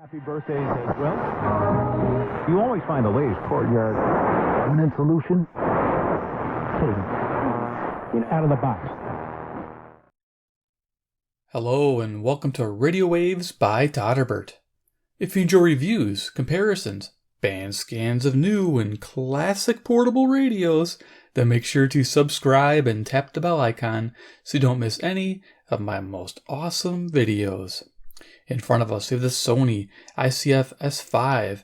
Happy birthdays as well. You always find the latest courtyard permanent solution. Out of the box. Hello and welcome to Radio Waves by Todderbert. If you enjoy reviews, comparisons, band scans of new and classic portable radios, then make sure to subscribe and tap the bell icon so you don't miss any of my most awesome videos. In front of us we have the Sony ICF-S5,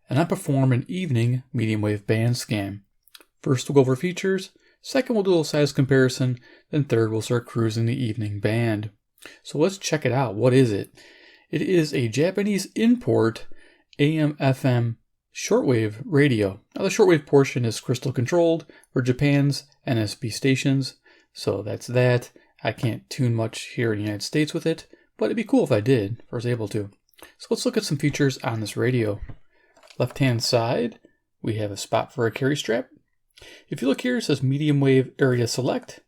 and I perform an evening medium wave band scan. First we'll go over features, second we'll do a little size comparison, then third we'll start cruising the evening band. So let's check it out. What is it? It is a Japanese import AM/FM shortwave radio. Now the shortwave portion is crystal controlled for Japan's NSB stations, so that's that. I can't tune much here in the United States with it, but it'd be cool if I did, if I was able to. So let's look at some features on this radio. Left hand side, we have a spot for a carry strap. If you look here, it says medium wave area select.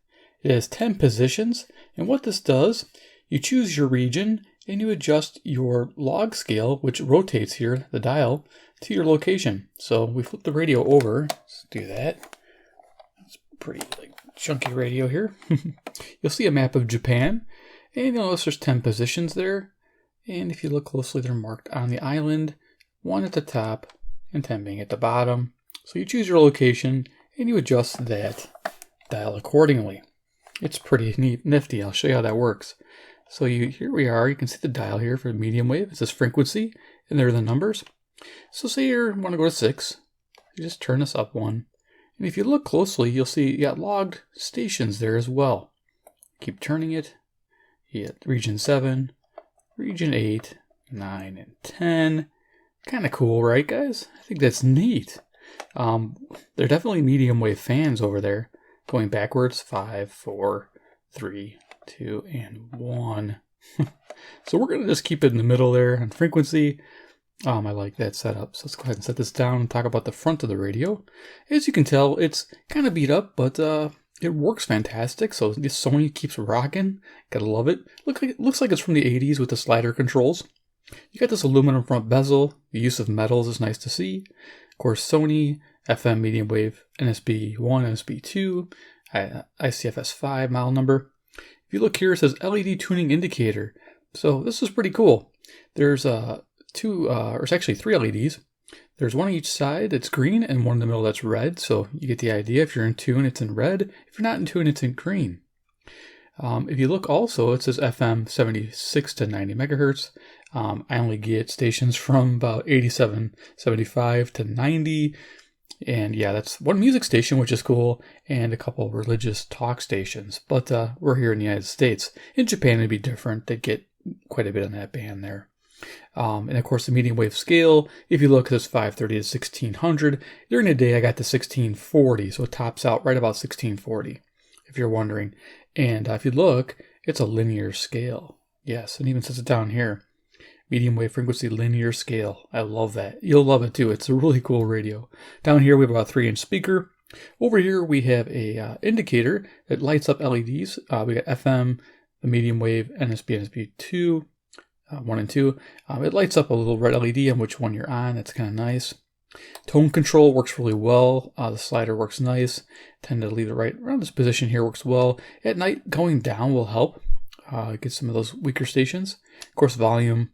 It has 10 positions, and what this does, you choose your region and you adjust your log scale, which rotates here, the dial, to your location. So we flip the radio over. Let's do that. It's pretty chunky radio here. You'll see a map of Japan, and you'll notice there's 10 positions there. And if you look closely, they're marked on the island, 1 at the top and 10 being at the bottom. So you choose your location and you adjust that dial accordingly. It's pretty neat, nifty. I'll show you how that works. So here we are. You can see the dial here for medium wave. It says frequency, and there are the numbers. So say you want to go to 6. You just turn this up 1. And if you look closely, you'll see you got logged stations there as well. Keep turning it. You get region 7, region 8, 9, and 10. Kind of cool, right, guys? I think that's neat. They're definitely medium wave fans over there. Going backwards, 5, 4, 3, 2, and 1. So we're going to just keep it in the middle there on frequency. I like that setup. So let's go ahead and set this down and talk about the front of the radio. As you can tell, it's kind of beat up, but it works fantastic. So this Sony keeps rocking. Gotta love it. Looks like it's from the 80s with the slider controls. You got this aluminum front bezel. The use of metals is nice to see. Of course, Sony, FM medium wave, NSB 1, NSB 2, ICF-S5 model number. If you look here, it says LED tuning indicator. So this is pretty cool. There's it's actually 3 LEDs. There's one on each side that's green and one in the middle that's red. So you get the idea. If you're in tune, it's in red. If you're not in tune, it's in green. If you look also, it says FM 76 to 90 megahertz. I only get stations from about 87, 75 to 90. And yeah, that's one music station, which is cool, and a couple of religious talk stations. But we're here in the United States. In Japan, it'd be different. They'd get quite a bit on that band there. And of course, the medium wave scale, if you look, it's 530 to 1600. During the day, I got to 1640, so it tops out right about 1640, if you're wondering. And if you look, it's a linear scale. Yes, and even says it down here. Medium wave frequency linear scale. I love that. You'll love it too. It's a really cool radio. Down here we have about a 3-inch speaker. Over here we have a indicator that lights up LEDs. We got FM, the medium wave, NSB 2, 1 and 2. It lights up a little red LED on which one you're on. That's kind of nice. Tone control works really well. The slider works nice. Tend to leave it right around this position here. Works well. At night, going down will help. Get some of those weaker stations. Of course, volume.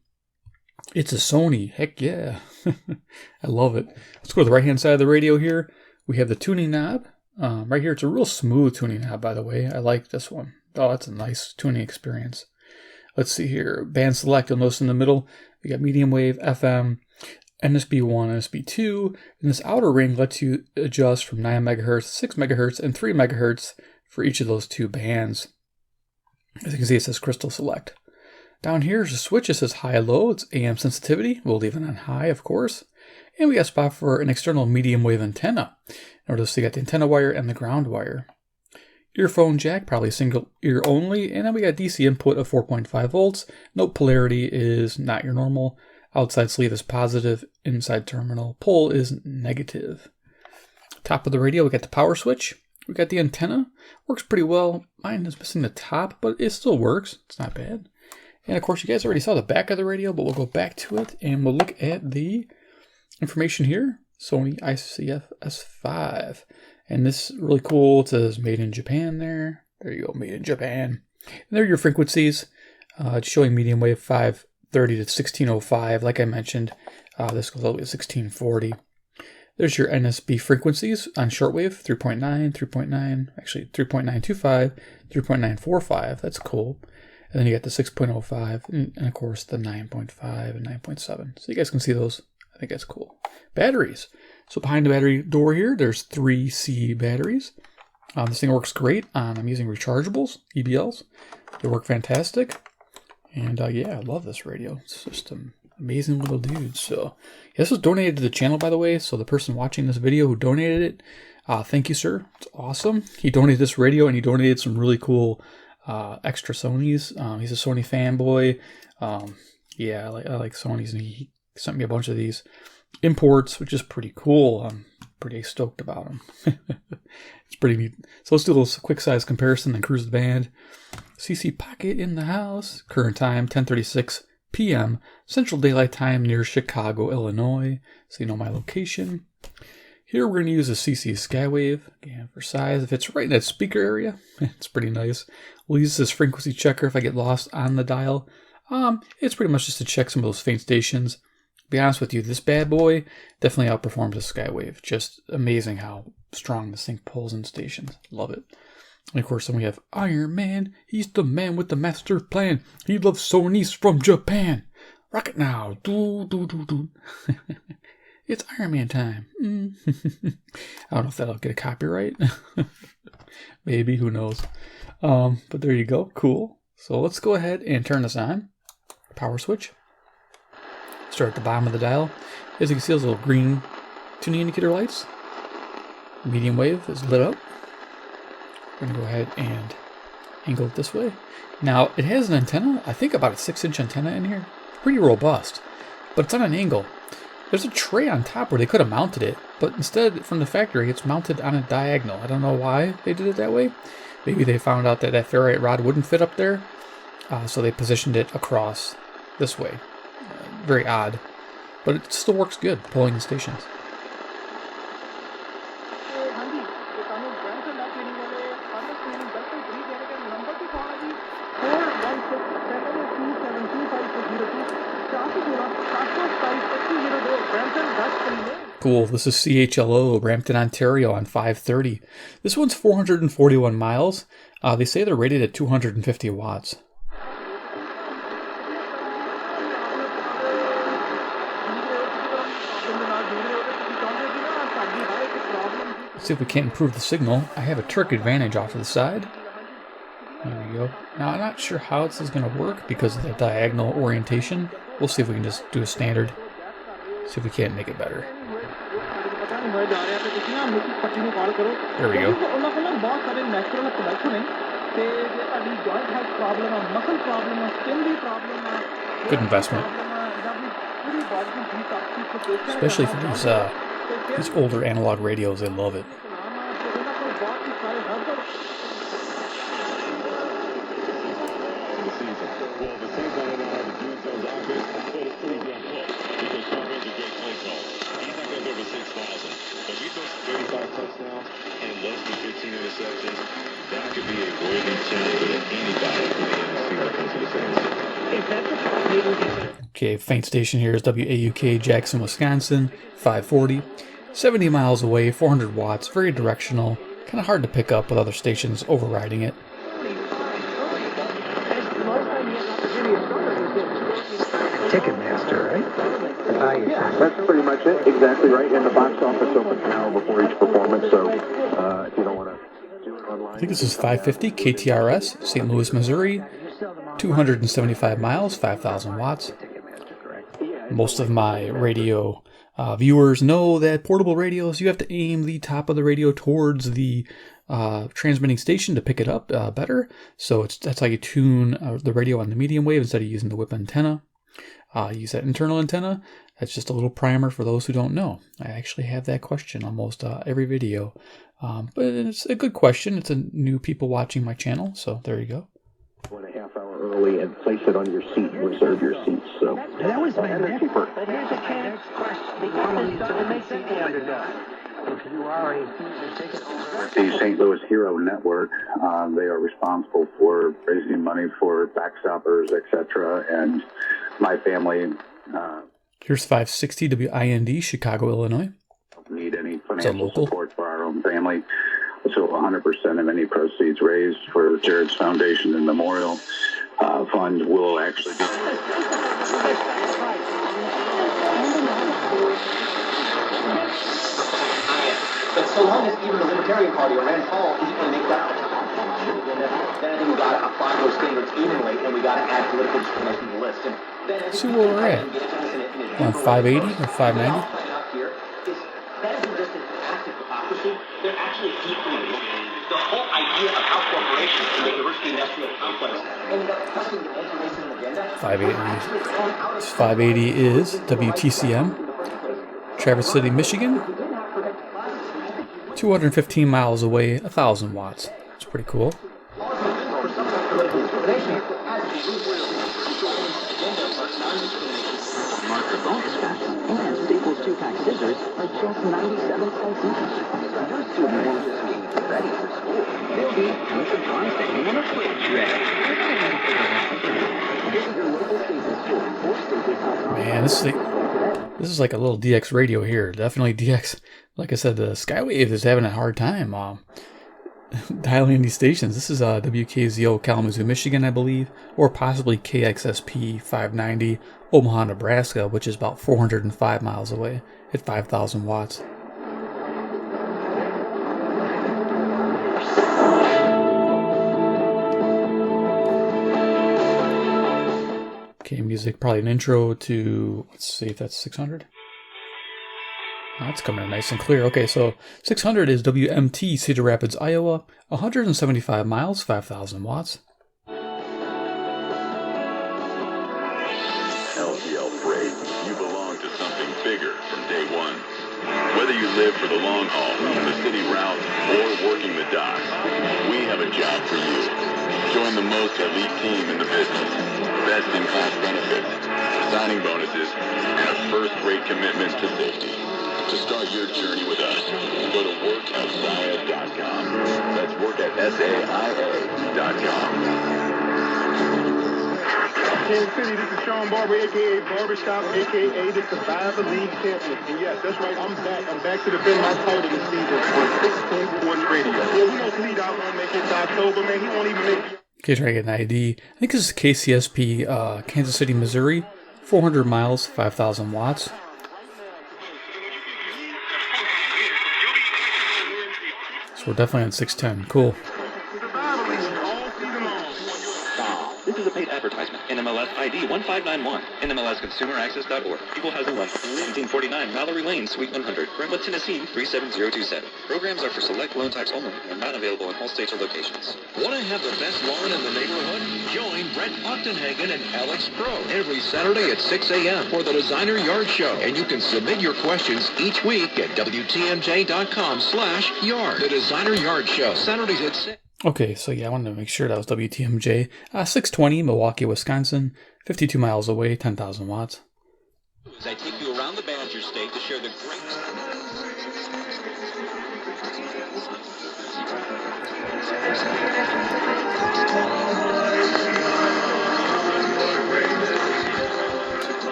It's a Sony. Heck yeah. I love it. Let's go to the right-hand side of the radio here. We have the tuning knob. Right here, it's a real smooth tuning knob, by the way. I like this one. Oh, that's a nice tuning experience. Let's see here. Band select, you'll notice in the middle, we got medium wave, FM, NSB 1, NSB 2. And this outer ring lets you adjust from 9 megahertz, 6 megahertz, and 3 megahertz for each of those 2 bands. As you can see, it says crystal select. Down here is a switch. It says high low. It's AM sensitivity. We'll leave it on high, of course. And we got a spot for an external medium wave antenna. Notice you got the antenna wire and the ground wire. Earphone jack, probably single ear only. And then we got DC input of 4.5 volts. Note polarity is not your normal. Outside sleeve is positive. Inside terminal pole is negative. Top of the radio, we got the power switch. We got the antenna. Works pretty well. Mine is missing the top, but it still works. It's not bad. And of course, you guys already saw the back of the radio, but we'll go back to it and we'll look at the information here. Sony ICF-S5. And this is really cool. It says made in Japan there. There you go, made in Japan. And there are your frequencies. It's showing medium wave 530 to 1605. Like I mentioned, this goes all the way to 1640. There's your NSB frequencies on shortwave, 3.9, 3.9, actually 3.925, 3.945. That's cool. And then you got the 6.05 and of course the 9.5 and 9.7. So you guys can see those. I think that's cool. Batteries. So behind the battery door here, there's 3C batteries. This thing works great. I'm using rechargeables, EBLs. They work fantastic. And yeah, I love this radio. It's just an amazing little dude. So yeah, this was donated to the channel, by the way. So the person watching this video who donated it, thank you, sir. It's awesome. He donated this radio and he donated some really cool extra Sonys. He's a Sony fanboy. Yeah, I like Sonys, and he sent me a bunch of these imports, which is pretty cool. I'm pretty stoked about them. It's pretty neat. So let's do a little quick size comparison and cruise the band. CC Pocket in the house. Current time 10:36 p.m. Central Daylight Time near Chicago, Illinois. So you know my location. Here we're going to use a CC Skywave. Again, for size, if it's right in that speaker area, it's pretty nice. We'll use this frequency checker if I get lost on the dial. It's pretty much just to check some of those faint stations. To be honest with you, this bad boy definitely outperforms the Skywave. Just amazing how strong this thing pulls in stations. Love it. And of course, then we have Iron Man. He's the man with the master plan. He loves Sonys from Japan. Rock it now. Do, do, do, do. It's Iron Man time. I don't know if that'll get a copyright. Maybe, who knows. But there you go. Cool. So let's go ahead and turn this on. Power switch. Start at the bottom of the dial. As you can see, those little green tuning indicator lights. Medium wave is lit up. We're going to go ahead and angle it this way. Now, it has an antenna, I think about a 6-inch antenna in here. Pretty robust, but it's on an angle. There's a tray on top where they could have mounted it, but instead, from the factory, it's mounted on a diagonal. I don't know why they did it that way. Maybe they found out that that ferrite rod wouldn't fit up there, so they positioned it across this way. Very odd, but it still works good, pulling the stations. Cool, this is CHLO, Brampton, Ontario on 530. This one's 441 miles. They say they're rated at 250 watts. Let's see if we can't improve the signal. I have a Turk Advantage off to the side. There we go. Now, I'm not sure how this is going to work because of the diagonal orientation. We'll see if we can just do a standard. See if we can't make it better. There we go. Good investment. Especially for these older analog radios, I love it. Okay, faint station here is WAUK, Jackson, Wisconsin, 540, 70 miles away, 400 watts, very directional, kind of hard to pick up with other stations overriding it. Ticketmaster, right? Yeah, that's pretty much it. Exactly right. And the box office opens an hour before each performance, so if you don't want to do it online. I think this is 550 KTRS, St. Louis, Missouri, 275 miles, 5,000 watts. Most of my radio viewers know that portable radios, you have to aim the top of the radio towards the transmitting station to pick it up better. So that's how you tune the radio on the medium wave instead of using the whip antenna. Use that internal antenna. That's just a little primer for those who don't know. I actually have that question almost every video. But it's a good question. It's a new people watching my channel, so there you go. 1.5 hour early. manually and place it on your seat and reserve your seats. So That was my and they're cheaper. But here's a chance. The government doesn't make it the underdog. If you are a ticket holder. The St. Louis Hero Network, they are responsible for raising money for backstoppers, etc. And my family Here's 560 WIND, Chicago, Illinois. need any financial local? support for our own family. So 100% of any proceeds raised for Jared's Foundation and Memorial Fund will actually be... But so long as even the Libertarian Party or Rand Paul isn't going to make that, then I think we got to apply those standards evenly, and we got to add political discrimination to the list. And then See where we're at. On 580 or 590? That isn't just an act of hypocrisy. They're actually deeply the whole idea of how corporations can make diversity-industrial complex ended up pressing the anti-racism agenda. 580. 580 is WTCM, Traverse City, Michigan. 215 miles away, 1,000 watts. It's pretty cool. Marker bonus cash and Staples 2-pack scissors are just 97 cents each. Your student won't just be ready for school. They'll be constantly in a fridge ready. Visit your local Staples store or Staples.com. Man, this is like a little DX radio here. Definitely DX. Like I said, the Skywave is having a hard time dialing in these stations. This is WKZO Kalamazoo, Michigan, I believe, or possibly KXSP 590 Omaha, Nebraska, which is about 405 miles away at 5,000 watts. Okay, music, probably an intro to, let's see if that's 600. Oh, that's coming in nice and clear. Okay, so 600 is WMT, Cedar Rapids, Iowa, 175 miles, 5,000 watts. LGL Freight, you belong to something bigger from day one. Whether you live for the long haul, the city route, or working the docks, we have a job for you. Join the most elite team in the business. Best-in-class benefits, signing bonuses, and a first-rate commitment to safety. To start your journey with us, go to workatsaia.com. That's workatsaia.com. Kansas City, this is Sean Barber, a.k.a. Barbershop, a.k.a. the Survivor League champion. And yes, that's right, I'm back. I'm back to defend my title this season on 16 Sports Radio. Yeah, we don't lead out, won't make it to October, man. He won't even make it. Okay, try to get an ID. I think this is KCSP, Kansas City, Missouri. 400 miles, 5,000 watts. So we're definitely on 610. Cool. This is a paid advertisement. NMLS ID 1591. NMLSConsumerAccess.org. Equal Housing One. 1949 Mallory Lane, Suite 100. Brentwood, Tennessee 37027. Programs are for select loan types only and not available in all states or locations. Want to have the best lawn in the neighborhood? Join Brett Ochtenhagen and Alex Pro every Saturday at 6 a.m. for the Designer Yard Show. And you can submit your questions each week at WTMJ.com/yard. The Designer Yard Show, Saturdays at 6. Okay, so yeah, I wanted to make sure that was WTMJ. 620, Milwaukee, Wisconsin. 52 miles away, 10,000 watts. As I take you around the Badger State to share the great...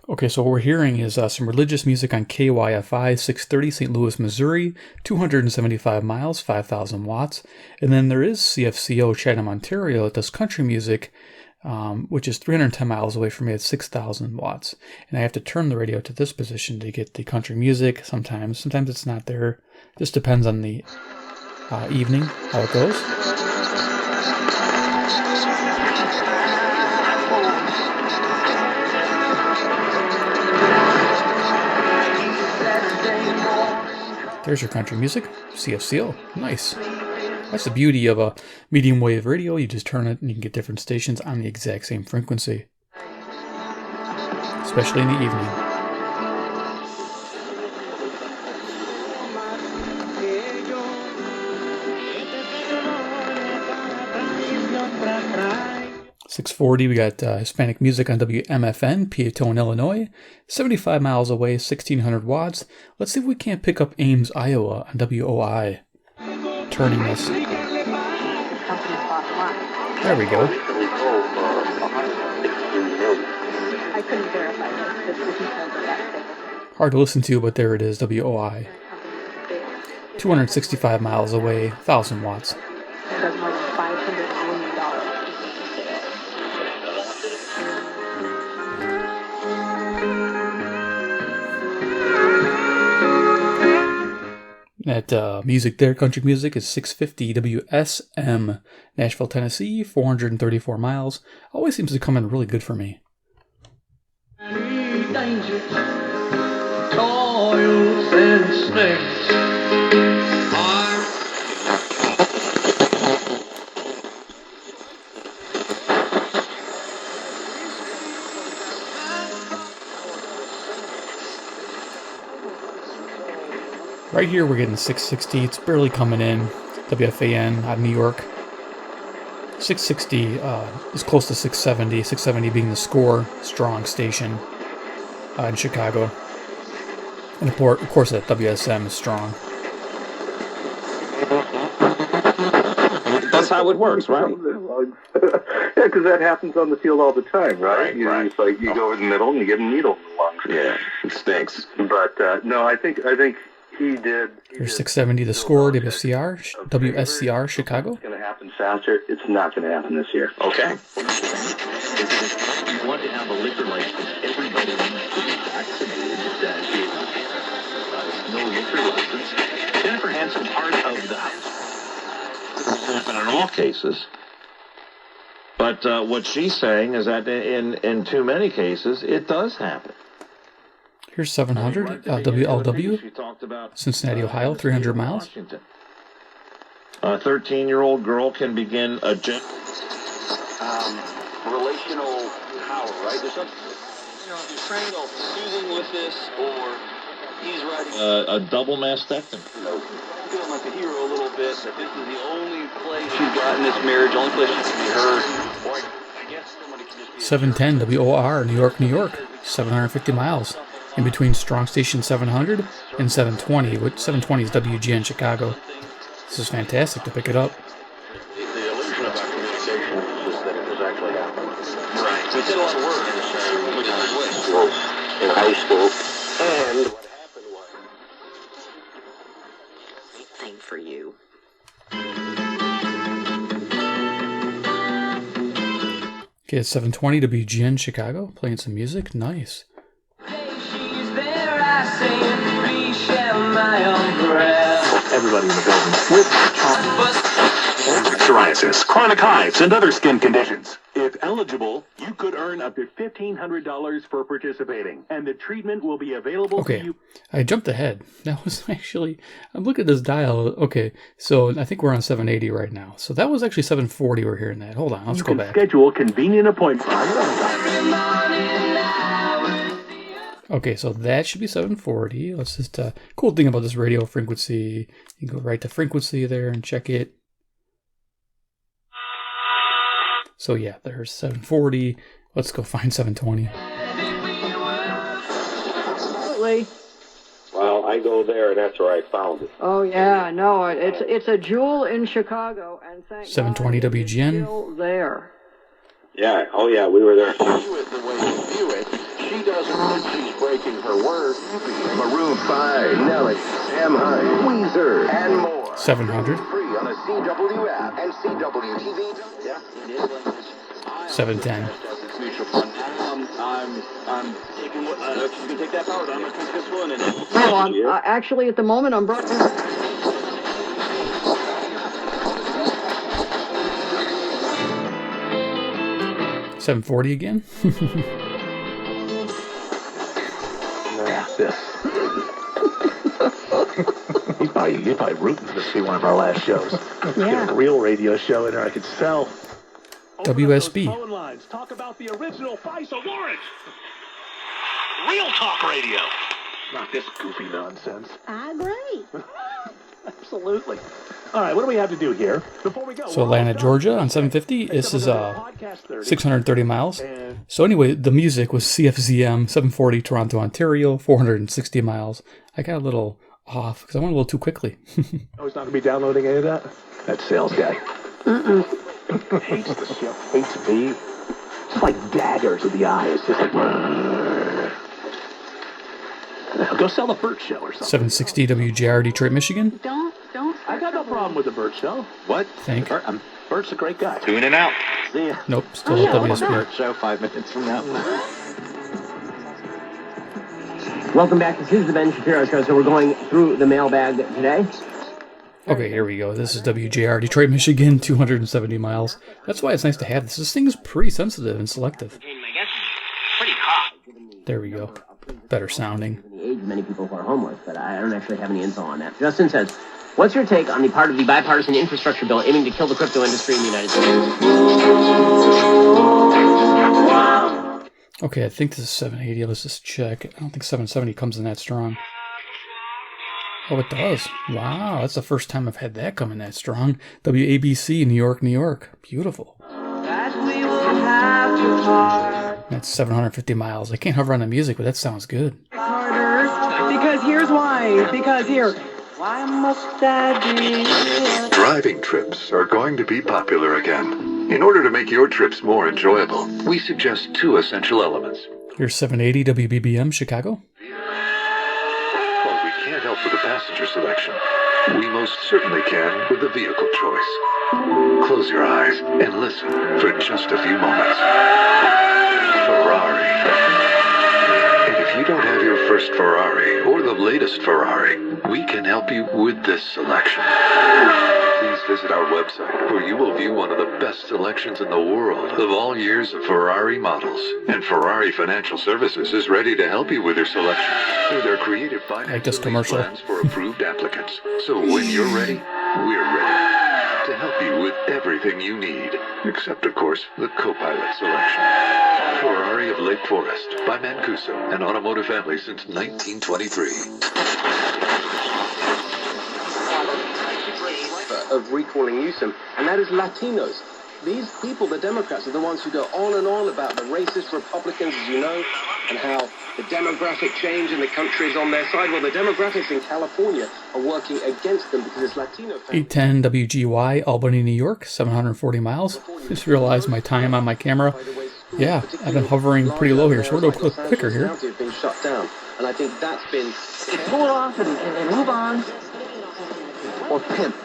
Okay, so what we're hearing is some religious music on KYFI 630 St. Louis, Missouri, 275 miles, 5,000 watts. And then there is CFCO Chatham, Ontario. It does country music, which is 310 miles away from me at 6,000 watts. And I have to turn the radio to this position to get the country music sometimes. Sometimes it's not there. Just depends on the evening, how it goes. There's your country music, CFCO. Nice. That's the beauty of a medium wave radio. You just turn it and you can get different stations on the exact same frequency. Especially in the evening. 640, we got Hispanic music on WMFN, Peatone, Illinois. 75 miles away, 1600 watts. Let's see if we can't pick up Ames, Iowa on WOI. Turning this. There we go. I couldn't verify this. The details of that thing. Hard to listen to, but there it is, WOI. 265 miles away, 1000 watts. It does more than $500 million. That music there, country music, is 650 WSM, Nashville, Tennessee, 434 miles. Always seems to come in really good for me. Toils and snares Right here we're getting 660, it's barely coming in. WFAN out of New York. 660 is close to 670, 670 being the score, strong station in Chicago. And of course that WSM is strong. That's how it works, right? Yeah, because that happens on the field all the time, right? It's like you go over the middle and you get a needle in the lungs. Yeah, it stinks. But no, I think he did. Here's 670 the score, WSCR Chicago. It's going to happen faster. It's not going to happen this year. Okay. You want to have a liquor license, everybody needs to be vaccinated. No liquor license. Jennifer Hansen, part of the house. This doesn't happen in all cases. But what she's saying is that in too many cases, it does happen. Here's 700 WLW, Cincinnati, Ohio, 300 miles. A 13-year-old girl can begin a Relational power, right? There's something, you're trying to go soothing with this, or he's writing a double mastectomy. Feeling like a hero a little bit, that this is the only place she's got in this marriage, only place she can be heard. Or I guess somebody can just be 710 WOR, New York, New York, 750 miles. In between Strong Station 700 and 720, which 720 is WGN Chicago. This is fantastic to pick it up. The illusion about communication is just that it was actually happening. Right. We did a lot of work in high school. And what happened was Thing for you. Okay, it's 720 WGN Chicago, playing some music. Nice. Everybody in the building with psoriasis, chronic hives, and other skin conditions. If eligible, you could earn up to $1,500 for participating, and the treatment will be available to you. I jumped ahead. That was actually, I'm looking at this dial. Okay, so I think we're on 780 right now. So that was actually 740 we're hearing that. Hold on, let's go back. Schedule convenient appointments. Okay, so that should be 740. Let's just, cool thing about this radio frequency, you can go right to frequency there and check it. So yeah, there's 740. Let's go find 720. Well, I go there, and that's where I found it. Oh yeah, no, it's a jewel in Chicago, and thank 720 God WGN. Still there. Yeah, oh yeah, we were there. View it the way you view it. She doesn't think she's breaking her word. Maroon 5, Nelly, Sam High, Weezer, and more. 700. Free on a CW app and CW TV. yeah, it is like this. 710. Mutual fund. I'm taking what, you can take that power, I'm going to take this one. And No, I'm actually at the moment I'm brought. 740 again. This. He's probably rooting for this to be one of our last shows. Yeah. Get a real radio show in there I could sell. WSB. Phone lines. Talk about the original Vice of Orange. Real talk radio. Not this goofy nonsense. I agree. Absolutely. All right, what do we have to do here? Before we go, So Atlanta, Georgia on 750. This is 630 miles. So anyway, the music was CFZM 740 Toronto, Ontario, 460 miles. I got a little off because I went a little too quickly. Oh, he's not going to be downloading any of that? That sales guy. Hates the show. Hates me. It's like daggers in the eyes. Just like... Go sell the Burt Show or something. 760 WJR, Detroit, Michigan. Don't. I got no problem with the Burt Show. What? Think. Bert's a great guy. Tune in out. See ya. Nope, still WSP. Burt Show 5 minutes from now. Welcome back. This is the Ben Shapiro Show. So we're going through the mailbag today. Okay, here we go. This is WJR, Detroit, Michigan, 270 miles. That's why it's nice to have this. This thing is pretty sensitive and selective. Pretty hot. There we go. Better sounding. The age of many people who are homeless, but I don't actually have any info on that. Justin says, what's your take on the part of the bipartisan infrastructure bill aiming to kill the crypto industry in the United States? Okay, I think this is 780. Let's just check. I don't think 770 comes in that strong. Oh, it does. Wow, that's the first time I've had that come in that strong. WABC, New York, New York. Beautiful. That's 750 miles. I can't hover on the music, but that sounds good. Because here's why. Because here. Why must I be? Driving trips are going to be popular again. In order to make your trips more enjoyable, we suggest 2 essential elements. Here's 780 WBBM, Chicago. While we can't help with the passenger selection, we most certainly can with the vehicle choice. Close your eyes and listen for just a few moments. Ferrari. And if you don't have your first Ferrari or the latest Ferrari, we can help you with this selection. Please visit our website where you will view one of the best selections in the world of all years of Ferrari models. And Ferrari Financial Services is ready to help you with your selection through their creative financing plans for approved applicants. So when you're ready, we're ready to help you with everything you need, except, of course, the co-pilot selection. Ferrari of Lake Forest by Mancuso, an automotive family since 1923. Of recalling Newsom, and that is Latinos. These people, the Democrats, are the ones who go on and on about the racist Republicans, as you know, and how the demographic change in the country is on their side. Well, the demographics in California are working against them because it's Latino families. 810 WGY, Albany, New York, 740 miles. Just realized my time on my camera. Yeah, I've been hovering pretty low here, so we're going to go quicker here. Have been shut down, and I think that's been Pull it off and move on. Or pimp.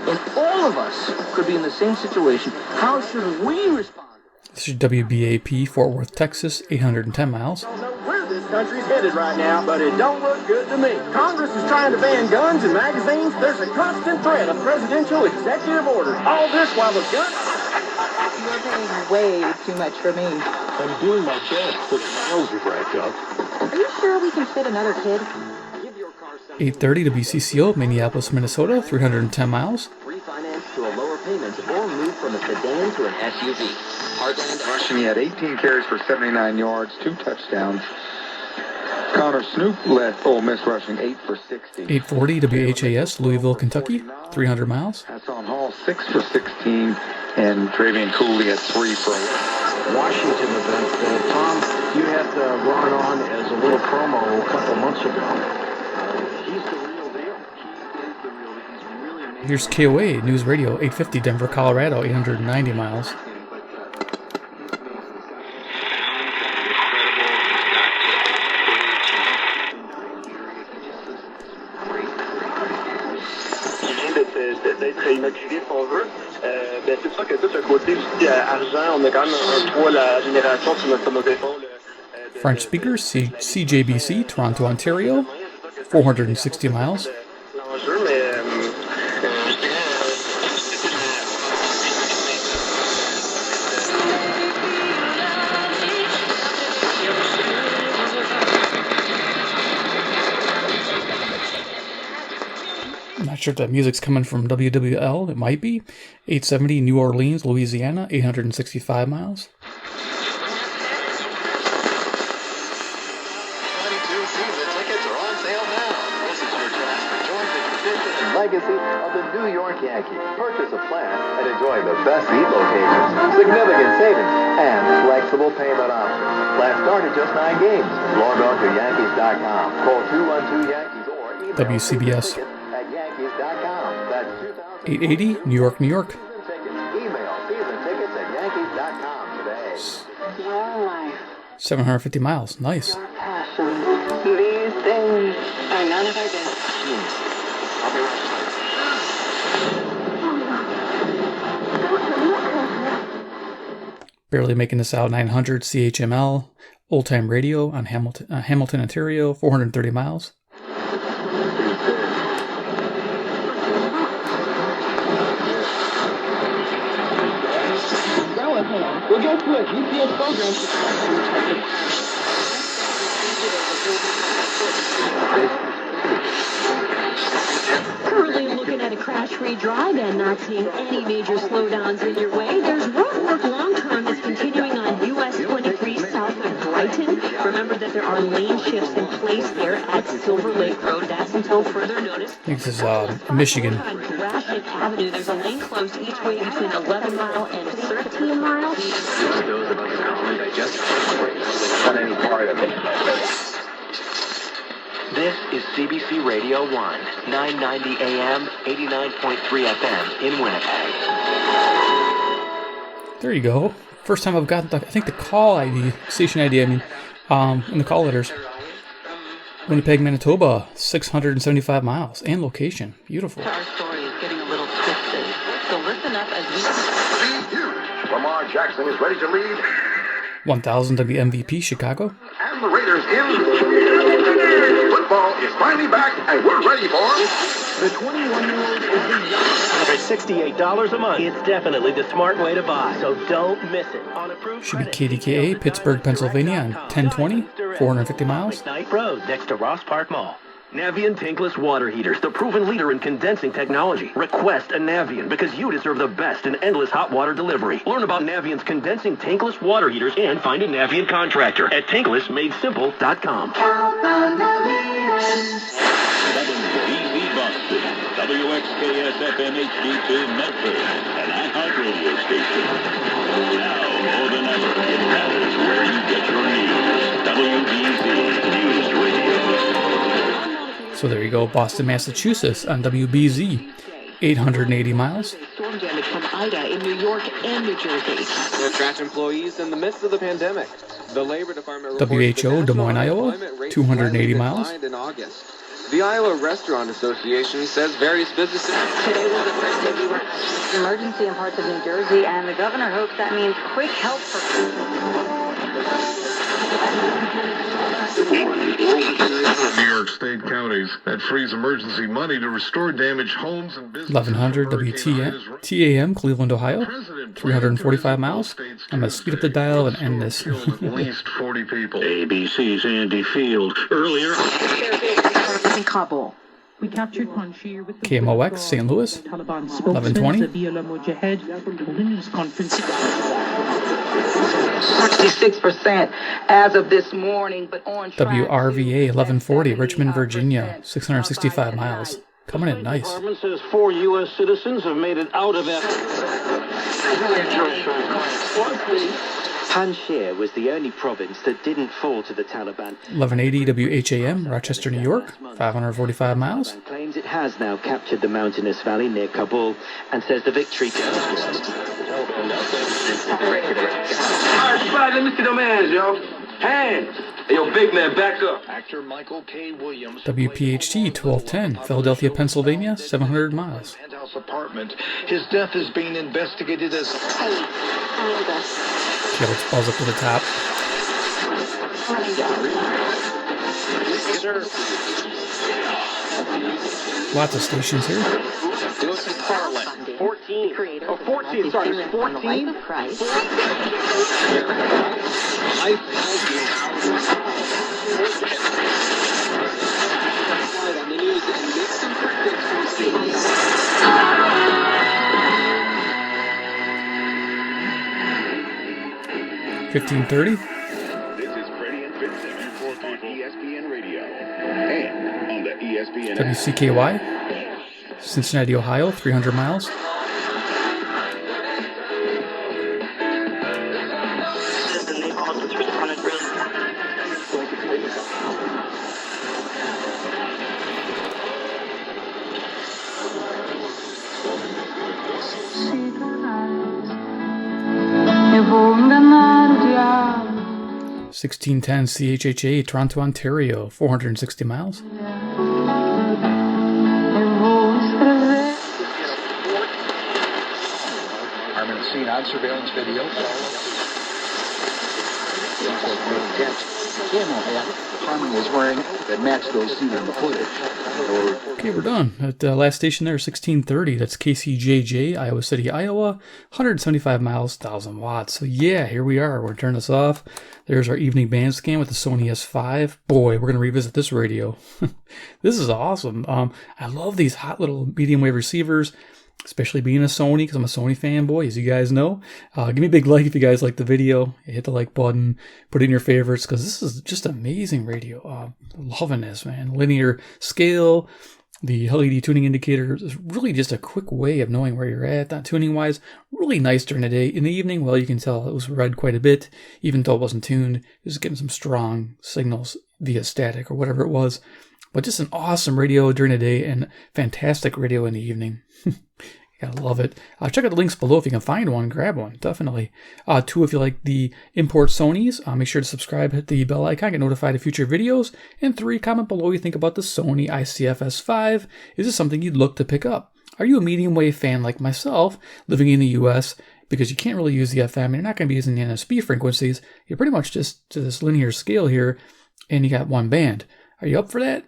And all of us could be in the same situation. How should we respond? This is WBAP, Fort Worth, Texas, 810 miles. I don't know where this country's headed right now, but it don't look good to me. Congress is trying to ban guns and magazines. There's a constant threat of presidential executive orders. All this while the gun... You're paying way too much for me. I'm doing my best, but sales you've racked up. Are you sure we can fit another kid? 830 to BCCO, Minneapolis, Minnesota, 310 miles. Refinance to a lower payment or move from a sedan to an SUV. Heartland rushing, he had 18 carries for 79 yards, 2 touchdowns. Connor Snoop led Ole Miss rushing 8 for 60. 840 WHAS, Louisville, Kentucky, 300 miles. Hassan Hall 6 for 16, and Travian Cooley had 3 for 8. Washington event. Tom, you had Ron on as a little promo a couple months ago. He's the real deal. He is the real deal. He's really amazing. Here's KOA, News Radio, 850, Denver, Colorado, 890 miles. D'être immaculé, si on veut. C'est sûr que tout ce côté aussi argent, on a quand même un poids, la génération sur nos épaules. French speakers, CJBC, Toronto, Ontario, 460 miles. L'enjeu, mais I'm not sure if that music's coming from WWL. It might be. 870 New Orleans, Louisiana, 865 miles. legacy of the New York Yankees. Purchase a plan and enjoy the best seat locations, significant savings, and flexible payment options. Plans start at just 9 games. Log on to Yankees.com. Call 212-YANKEES or email WCBS. at Yankees.com. That's 880, New York, New York. Email season tickets at Yankees.com today. 750 miles. Nice. These things are none of our business. I'll be right Barely making this out. 900 CHML. Old time radio on Hamilton, Ontario. 430 miles. Well, guess what? UPS programs. Currently looking at a crash-free drive and not seeing any major slowdowns in your way. There's road work long-term that's continuing on US 23 south of Brighton. Remember that there are lane shifts in place there at Silver Lake Road. That's until further notice. I think this is Michigan. On Gratiot Avenue, there's a lane closed each way between 11 mile and 13 mile. Those of us calm and digest on any part of it. This is CBC Radio 1, 990 AM, 89.3 FM in Winnipeg. There you go. First time I've gotten, I think the call ID, station ID, in the call letters. Winnipeg, Manitoba, 675 miles and location. Beautiful. Our story is getting a little twisted. So listen up as we... Lamar Jackson is ready to lead. 1000 WMVP, Chicago. And the Raiders in. Football is finally back, and we're ready for The 21-year-old is the youngest. $68 a month. It's definitely the smart way to buy, so don't miss it. On approved Should be KDKA, Pittsburgh, Pennsylvania on 1020, 450 miles. Knight Road, next to Ross Park Mall. Navien tankless water heaters, the proven leader in condensing technology. Request a Navien because you deserve the best in endless hot water delivery. Learn about Navien's condensing tankless water heaters and find a Navien contractor at tanklessmadesimple.com. WBZ Boston, WXKS-FM HD2 Medford, an iHeartRadio station. Now, more than ever, it matters where you get your news. WBZ News Radio. So there you go, Boston, Massachusetts on WBZ, 880 miles. Storm damage from Ida in New York and New Jersey. Attract employees in the midst of the pandemic. The Labor Department WHO, Des Moines, Iowa, 280 miles. In August. The Iowa Restaurant Association says various businesses... Today was the first day we were emergency in parts of New Jersey, and the governor hopes that means quick help for... New York State counties that frees emergency money to restore damaged homes and businesses. 1100 WTAM, Cleveland, Ohio, 345 miles. I'm going to speed up the dial and end this. At least 40 people. ABC's Andy Field. Earlier. In Kabul. We captured Panjshir with the KMOX, St. Louis, Taliban 1120. Zabihullah Mujahid told a news conference. 66% as of this morning, but on WRVA 1140, Richmond, Virginia, 665 miles. Coming in nice. The department says 4 U.S. citizens have made it out of Panjshir was the only province that didn't fall to the Taliban. 1180 WHAM, Rochester, New York, 545 miles. Claims it has now captured the mountainous valley near Kabul and says the victory comes. Mr. Demands, yo. Hands. Hey, yo, big man, back up. Actor Michael K. Williams. WPHT 1210, Philadelphia, Pennsylvania, 700 miles. Penthouse apartment. His death is being investigated as... Okay, let's pause up to the top. Lots of stations here. 14. Oh, 14. Sorry, 14. $15.30. This is Freddie and Vincent on ESPN Radio and on the ESPN WCKY. Cincinnati, Ohio, 300 miles. Eu vou enganar o diabo. 1610 CHHA, Toronto, Ontario, 460 miles. Armin seen on surveillance video. Harmon was wearing that matched those seen on the footage. Okay, we're done. At the last station there, 1630. That's KCJJ, Iowa City, Iowa. 175 miles, 1,000 watts. So yeah, here we are. We're going to turn this off. There's our evening band scan with the Sony S5. Boy, we're going to revisit this radio. This is awesome. I love these hot little medium wave receivers, especially being a Sony, because I'm a Sony fanboy, as you guys know. Give me a big like if you guys like the video. Hit the like button, put it in your favorites, because this is just amazing radio. Loving this, man. Linear scale, the LED tuning indicator is really just a quick way of knowing where you're at, not tuning wise. Really nice during the day. In the evening, well, you can tell it was read quite a bit, even though it wasn't tuned. Just getting some strong signals via static or whatever it was. But just an awesome radio during the day and fantastic radio in the evening. Gotta love it. Check out the links below if you can find one. Grab one, definitely. 2, if you like the import Sonys, make sure to subscribe, hit the bell icon, get notified of future videos. And 3, comment below what you think about the Sony ICF-S5. Is this something you'd look to pick up? Are you a medium wave fan like myself, living in the US? Because you can't really use the FM, and you're not going to be using the NSB frequencies. You're pretty much just to this linear scale here, and you got one band. Are you up for that?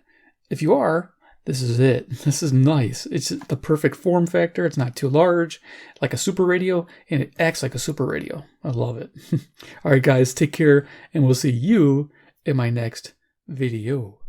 If you are, this is it. This is nice. It's the perfect form factor. It's not too large, like a super radio, and it acts like a super radio. I love it. All right, guys, take care, and we'll see you in my next video.